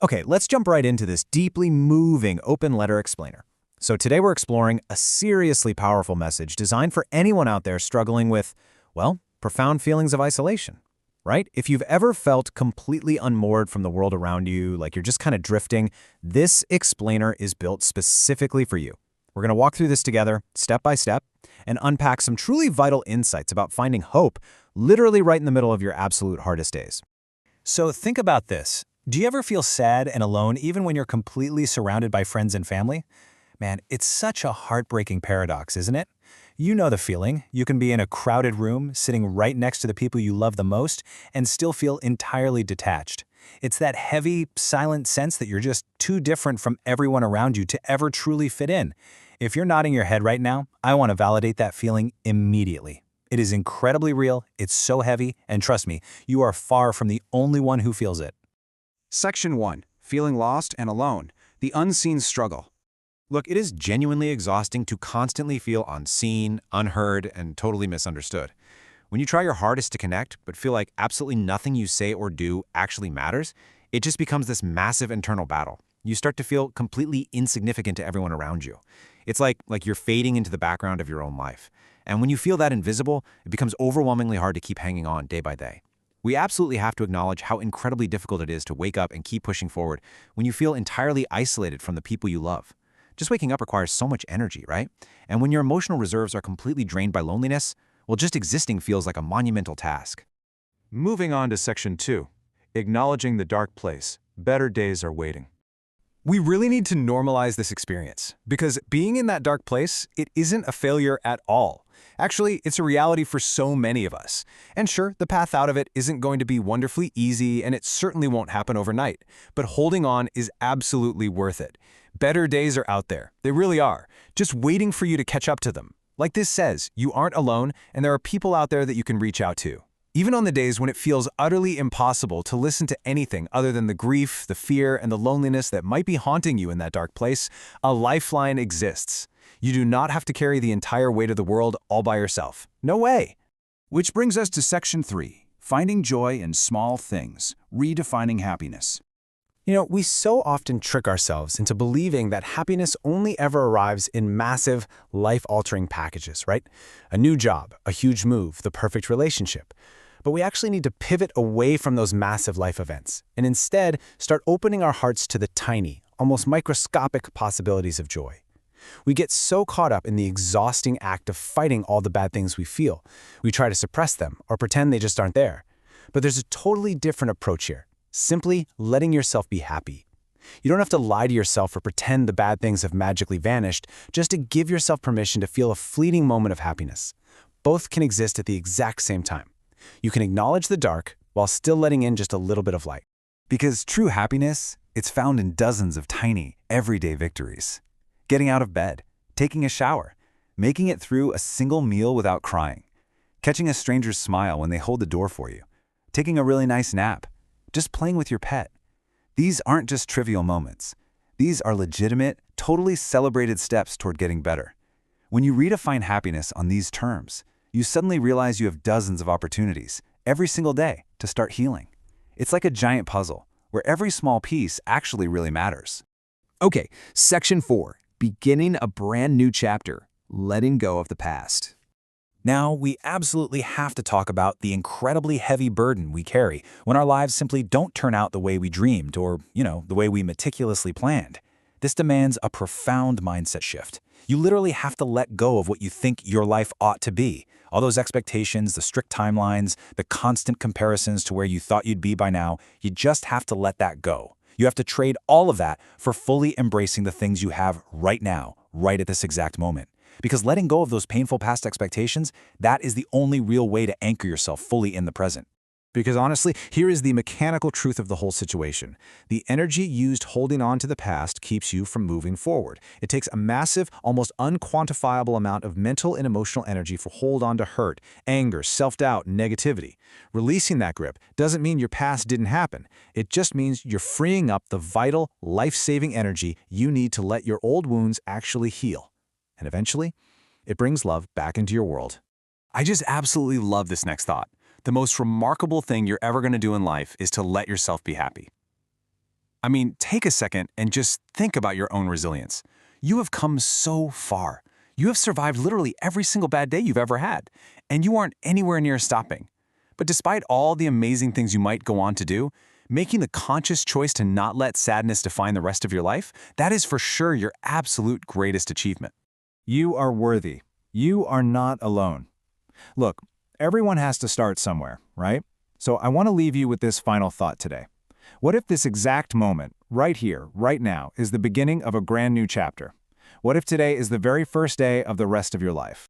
Okay, let's jump right into this deeply moving open letter explainer. So today we're exploring a seriously powerful message designed for anyone out there struggling with, well, profound feelings of isolation, right? If you've ever felt completely unmoored from the world around you, like you're just kind of drifting, this explainer is built specifically for you. We're going to walk through this together, step by step, and unpack some truly vital insights about finding hope literally right in the middle of your absolute hardest days. So think about this. Do you ever feel sad and alone even when you're completely surrounded by friends and family? Man, it's such a heartbreaking paradox, isn't it? You know the feeling. You can be in a crowded room, sitting right next to the people you love the most, and still feel entirely detached. It's that heavy, silent sense that you're just too different from everyone around you to ever truly fit in. If you're nodding your head right now, I want to validate that feeling immediately. It is incredibly real, it's so heavy, and trust me, you are far from the only one who feels it. Section 1. Feeling lost and alone. The unseen struggle. Look, it is genuinely exhausting to constantly feel unseen, unheard, and totally misunderstood. When you try your hardest to connect, but feel like absolutely nothing you say or do actually matters, it just becomes this massive internal battle. You start to feel completely insignificant to everyone around you. It's like you're fading into the background of your own life. And when you feel that invisible, it becomes overwhelmingly hard to keep hanging on day by day. We absolutely have to acknowledge how incredibly difficult it is to wake up and keep pushing forward when you feel entirely isolated from the people you love. Just waking up requires so much energy, right? And when your emotional reserves are completely drained by loneliness, well, just existing feels like a monumental task. Moving on to Section 2. Acknowledging the dark place. Better days are waiting. We really need to normalize this experience because being in that dark place, it isn't a failure at all. Actually, it's a reality for so many of us. And sure, the path out of it isn't going to be wonderfully easy and it certainly won't happen overnight. But holding on is absolutely worth it. Better days are out there. They really are. Just waiting for you to catch up to them. Like this says, you aren't alone and there are people out there that you can reach out to. Even on the days when it feels utterly impossible to listen to anything other than the grief, the fear, and the loneliness that might be haunting you in that dark place, a lifeline exists. You do not have to carry the entire weight of the world all by yourself. No way. Which brings us to Section 3, Finding Joy in Small Things, Redefining Happiness. You know, we so often trick ourselves into believing that happiness only ever arrives in massive, life-altering packages, right? A new job, a huge move, the perfect relationship. But we actually need to pivot away from those massive life events and instead start opening our hearts to the tiny, almost microscopic possibilities of joy. We get so caught up in the exhausting act of fighting all the bad things we feel. We try to suppress them or pretend they just aren't there. But there's a totally different approach here. Simply letting yourself be happy. You don't have to lie to yourself or pretend the bad things have magically vanished, just to give yourself permission to feel a fleeting moment of happiness. Both can exist at the exact same time. You can acknowledge the dark while still letting in just a little bit of light. Because true happiness, it's found in dozens of tiny, everyday victories. Getting out of bed, taking a shower, making it through a single meal without crying, catching a stranger's smile when they hold the door for you, taking a really nice nap, just playing with your pet. These aren't just trivial moments. These are legitimate, totally celebrated steps toward getting better. When you redefine happiness on these terms, you suddenly realize you have dozens of opportunities, every single day, to start healing. It's like a giant puzzle, where every small piece actually really matters. Okay, Section 4. Beginning a brand new chapter, letting go of the past. Now, we absolutely have to talk about the incredibly heavy burden we carry when our lives simply don't turn out the way we dreamed or, the way we meticulously planned. This demands a profound mindset shift. You literally have to let go of what you think your life ought to be. All those expectations, the strict timelines, the constant comparisons to where you thought you'd be by now, you just have to let that go. You have to trade all of that for fully embracing the things you have right now, right at this exact moment. Because letting go of those painful past expectations, that is the only real way to anchor yourself fully in the present. Because honestly, here is the mechanical truth of the whole situation. The energy used holding on to the past keeps you from moving forward. It takes a massive, almost unquantifiable amount of mental and emotional energy to hold on to hurt, anger, self-doubt, and negativity. Releasing that grip doesn't mean your past didn't happen. It just means you're freeing up the vital, life-saving energy you need to let your old wounds actually heal. And eventually, it brings love back into your world. I just absolutely love this next thought. The most remarkable thing you're ever going to do in life is to let yourself be happy. I mean, take a second and just think about your own resilience. You have come so far. You have survived literally every single bad day you've ever had, and you aren't anywhere near stopping. But despite all the amazing things you might go on to do, making the conscious choice to not let sadness define the rest of your life, that is for sure your absolute greatest achievement. You are worthy. You are not alone. Look, everyone has to start somewhere, right? So I want to leave you with this final thought today. What if this exact moment, right here, right now, is the beginning of a brand new chapter? What if today is the very first day of the rest of your life?